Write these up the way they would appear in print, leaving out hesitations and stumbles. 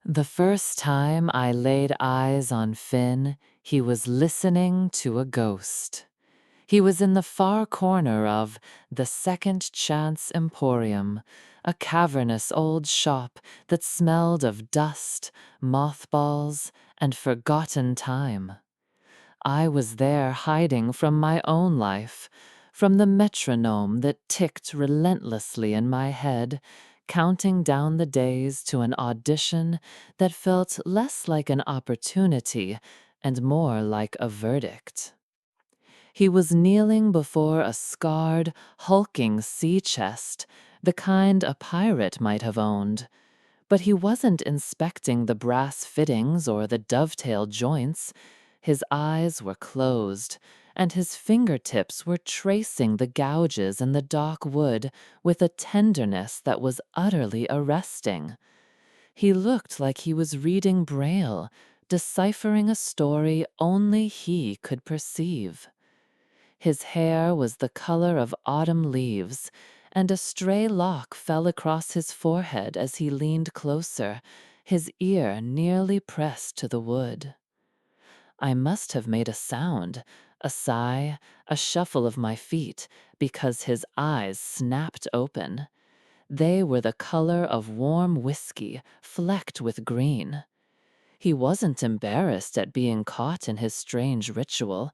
The first time I laid eyes on Finn, he was listening to a ghost. He was in the far corner of the Second Chance Emporium, a cavernous old shop that smelled of dust, mothballs, and forgotten time. I was there hiding from my own life, from the metronome that ticked relentlessly in my head, counting down the days to an audition that felt less like an opportunity and more like a verdict. He was kneeling before a scarred, hulking sea chest, the kind a pirate might have owned. But he wasn't inspecting the brass fittings or the dovetail joints. His eyes were closed, and his fingertips were tracing the gouges in the dark wood with a tenderness that was utterly arresting. He looked like he was reading Braille, deciphering a story only he could perceive. His hair was the color of autumn leaves, and a stray lock fell across his forehead as he leaned closer, his ear nearly pressed to the wood. I must have made a sound, a sigh, a shuffle of my feet, because his eyes snapped open. They were the color of warm whiskey, flecked with green. He wasn't embarrassed at being caught in his strange ritual.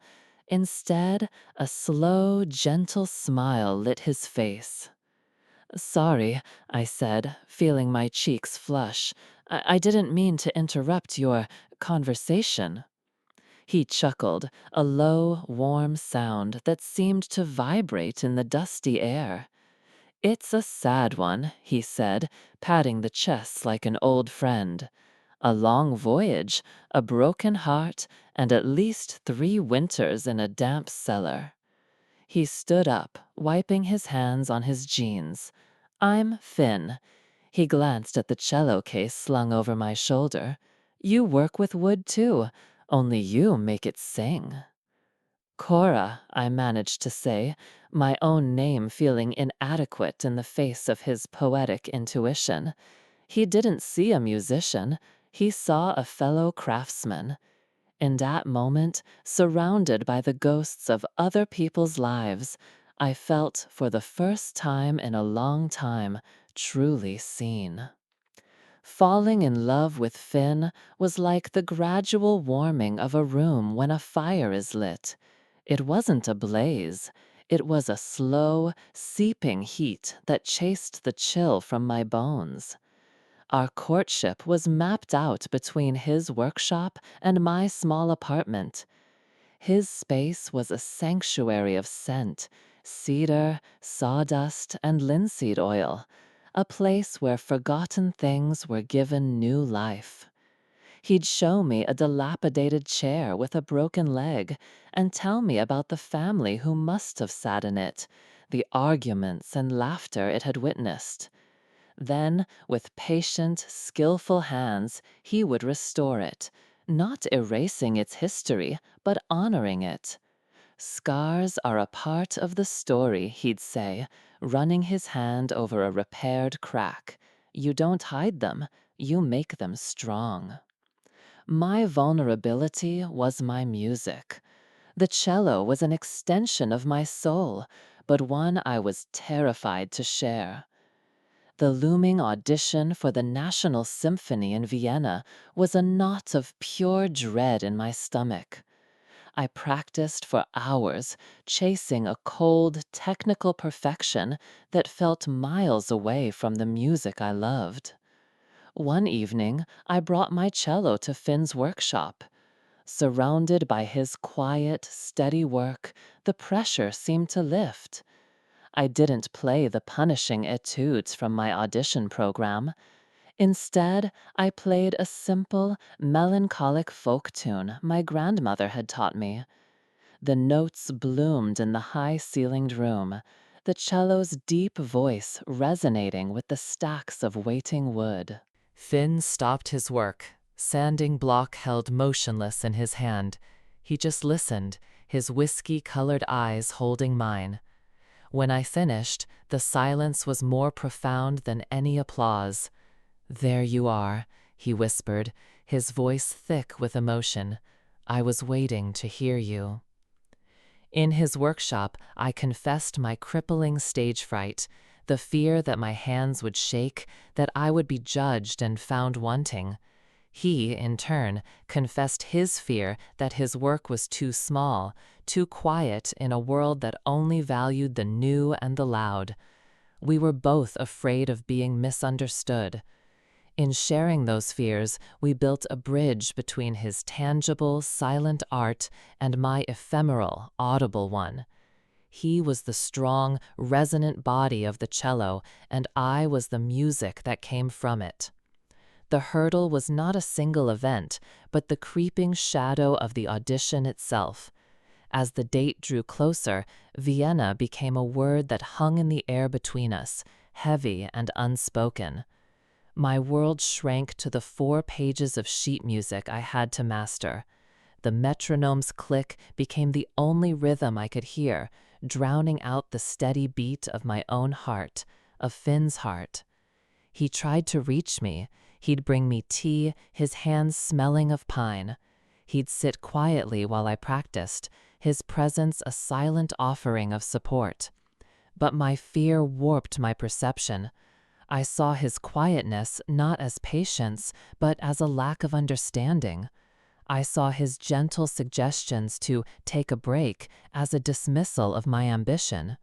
Instead, a slow, gentle smile lit his face. "Sorry," I said, feeling my cheeks flush. I didn't mean to interrupt your conversation." He chuckled, a low, warm sound that seemed to vibrate in the dusty air. "It's a sad one," he said, patting the chest like an old friend. "A long voyage, a broken heart, and at least 3 winters in a damp cellar." He stood up, wiping his hands on his jeans. "I'm Finn." He glanced at the cello case slung over my shoulder. "You work with wood too, only you make it sing." "Cora," I managed to say, my own name feeling inadequate in the face of his poetic intuition. He didn't see a musician, he saw a fellow craftsman. In that moment, surrounded by the ghosts of other people's lives, I felt, for the first time in a long time, truly seen. Falling in love with Finn was like the gradual warming of a room when a fire is lit. It wasn't a blaze. It was a slow, seeping heat that chased the chill from my bones. Our courtship was mapped out between his workshop and my small apartment. His space was a sanctuary of scent, cedar, sawdust, and linseed oil, a place where forgotten things were given new life. He'd show me a dilapidated chair with a broken leg and tell me about the family who must have sat in it, the arguments and laughter it had witnessed. Then, with patient, skillful hands, he would restore it, not erasing its history, but honoring it. "Scars are a part of the story," he'd say, running his hand over a repaired crack. "You don't hide them, you make them strong." My vulnerability was my music. The cello was an extension of my soul, but one I was terrified to share. The looming audition for the National Symphony in Vienna was a knot of pure dread in my stomach. I practiced for hours, chasing a cold, technical perfection that felt miles away from the music I loved. One evening, I brought my cello to Finn's workshop. Surrounded by his quiet, steady work, the pressure seemed to lift. I didn't play the punishing etudes from my audition program. Instead, I played a simple, melancholic folk tune my grandmother had taught me. The notes bloomed in the high-ceilinged room, the cello's deep voice resonating with the stacks of waiting wood. Finn stopped his work, sanding block held motionless in his hand. He just listened, his whiskey-colored eyes holding mine. When I finished, the silence was more profound than any applause. "There you are," he whispered, his voice thick with emotion. "I was waiting to hear you." In his workshop, I confessed my crippling stage fright, the fear that my hands would shake, that I would be judged and found wanting. He, in turn, confessed his fear that his work was too small, too quiet in a world that only valued the new and the loud. We were both afraid of being misunderstood. In sharing those fears, we built a bridge between his tangible, silent art and my ephemeral, audible one. He was the strong, resonant body of the cello, and I was the music that came from it. The hurdle was not a single event, but the creeping shadow of the audition itself. As the date drew closer, Vienna became a word that hung in the air between us, heavy and unspoken. My world shrank to the 4 pages of sheet music I had to master. The metronome's click became the only rhythm I could hear, drowning out the steady beat of my own heart, of Finn's heart. He tried to reach me. He'd bring me tea, his hands smelling of pine. He'd sit quietly while I practiced, his presence a silent offering of support. But my fear warped my perception. I saw his quietness not as patience, but as a lack of understanding. I saw his gentle suggestions to take a break as a dismissal of my ambition.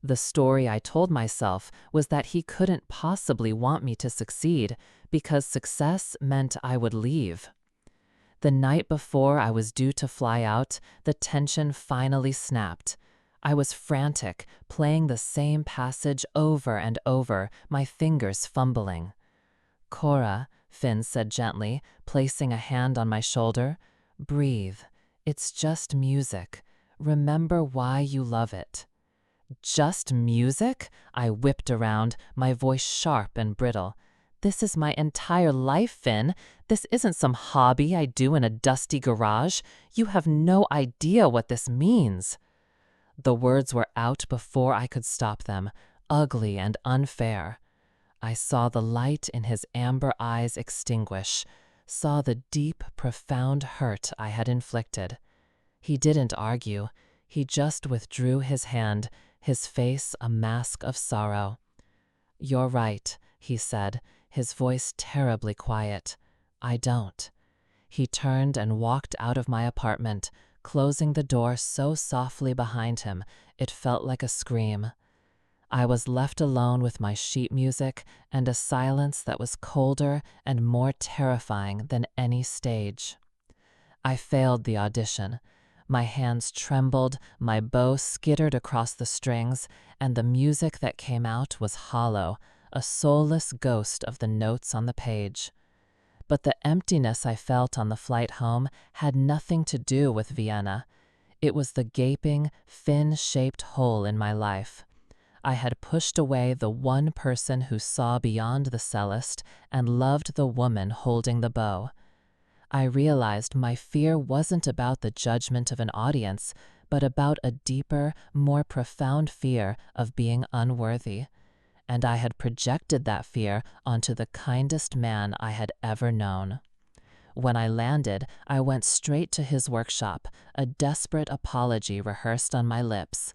The story I told myself was that he couldn't possibly want me to succeed because success meant I would leave. The night before I was due to fly out, the tension finally snapped. I was frantic, playing the same passage over and over, my fingers fumbling. "Cora," Finn said gently, placing a hand on my shoulder, "breathe. It's just music. Remember why you love it." "Just music?" I whipped around, my voice sharp and brittle. "This is my entire life, Finn. This isn't some hobby I do in a dusty garage. You have no idea what this means." The words were out before I could stop them, ugly and unfair. I saw the light in his amber eyes extinguish, saw the deep, profound hurt I had inflicted. He didn't argue. He just withdrew his hand, his face a mask of sorrow. "You're right," he said, his voice terribly quiet. "I don't." He turned and walked out of my apartment, closing the door so softly behind him it felt like a scream. I was left alone with my sheet music and a silence that was colder and more terrifying than any stage. I failed the audition. My hands trembled, my bow skittered across the strings, and the music that came out was hollow, a soulless ghost of the notes on the page. But the emptiness I felt on the flight home had nothing to do with Vienna. It was the gaping, fin-shaped hole in my life. I had pushed away the one person who saw beyond the cellist and loved the woman holding the bow. I realized my fear wasn't about the judgment of an audience, but about a deeper, more profound fear of being unworthy. And I had projected that fear onto the kindest man I had ever known. When I landed, I went straight to his workshop, a desperate apology rehearsed on my lips.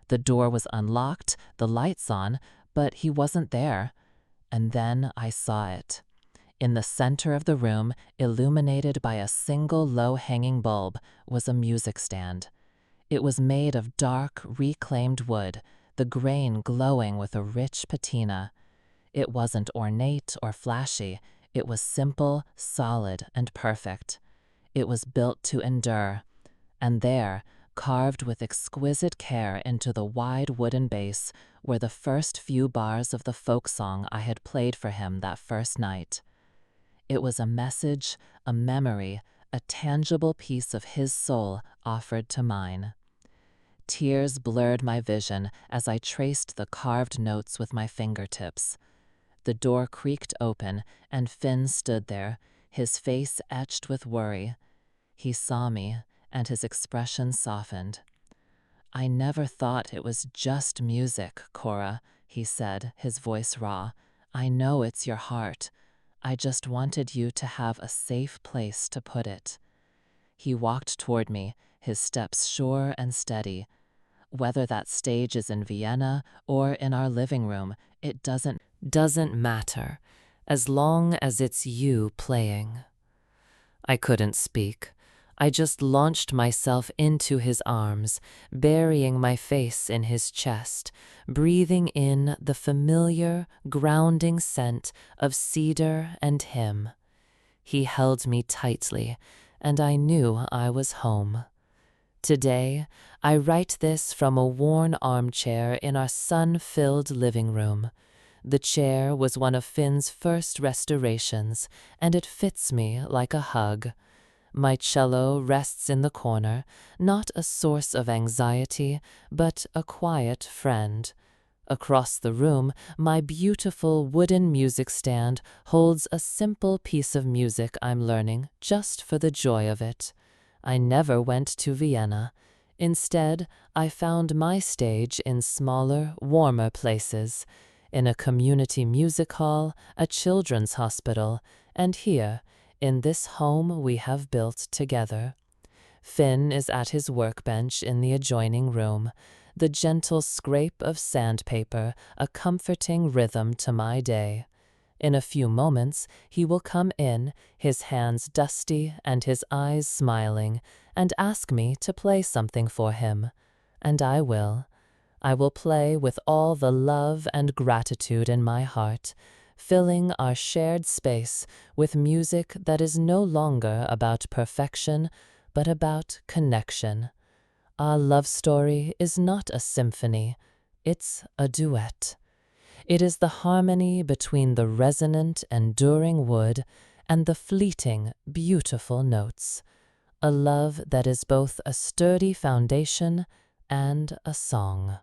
The door was unlocked, the lights on, but he wasn't there. And then I saw it. In the center of the room, illuminated by a single low-hanging bulb, was a music stand. It was made of dark, reclaimed wood, the grain glowing with a rich patina. It wasn't ornate or flashy. It was simple, solid, and perfect. It was built to endure. And there, carved with exquisite care into the wide wooden base, were the first few bars of the folk song I had played for him that first night. It was a message, a memory, a tangible piece of his soul offered to mine. Tears blurred my vision as I traced the carved notes with my fingertips. The door creaked open, and Finn stood there, his face etched with worry. He saw me, and his expression softened. "I never thought it was just music, Cora," he said, his voice raw. "I know it's your heart. I just wanted you to have a safe place to put it." He walked toward me, his steps sure and steady. Whether that stage is in Vienna or in our living room, it doesn't matter, as long as it's you playing. I couldn't speak. I just launched myself into his arms, burying my face in his chest, breathing in the familiar, grounding scent of cedar and him. He held me tightly, and I knew I was home. Today, I write this from a worn armchair in our sun-filled living room. The chair was one of Finn's first restorations, and it fits me like a hug. My cello rests in the corner, not a source of anxiety, but a quiet friend. Across the room, my beautiful wooden music stand holds a simple piece of music I'm learning just for the joy of it. I never went to Vienna. Instead, I found my stage in smaller, warmer places, in a community music hall, a children's hospital, and here, in this home we have built together. Finn is at his workbench in the adjoining room, the gentle scrape of sandpaper a comforting rhythm to my day. In a few moments he will come in, his hands dusty and his eyes smiling, and ask me to play something for him. And I will. I will play with all the love and gratitude in my heart, filling our shared space with music that is no longer about perfection, but about connection. Our love story is not a symphony, it's a duet. It is the harmony between the resonant, enduring wood and the fleeting, beautiful notes. A love that is both a sturdy foundation and a song.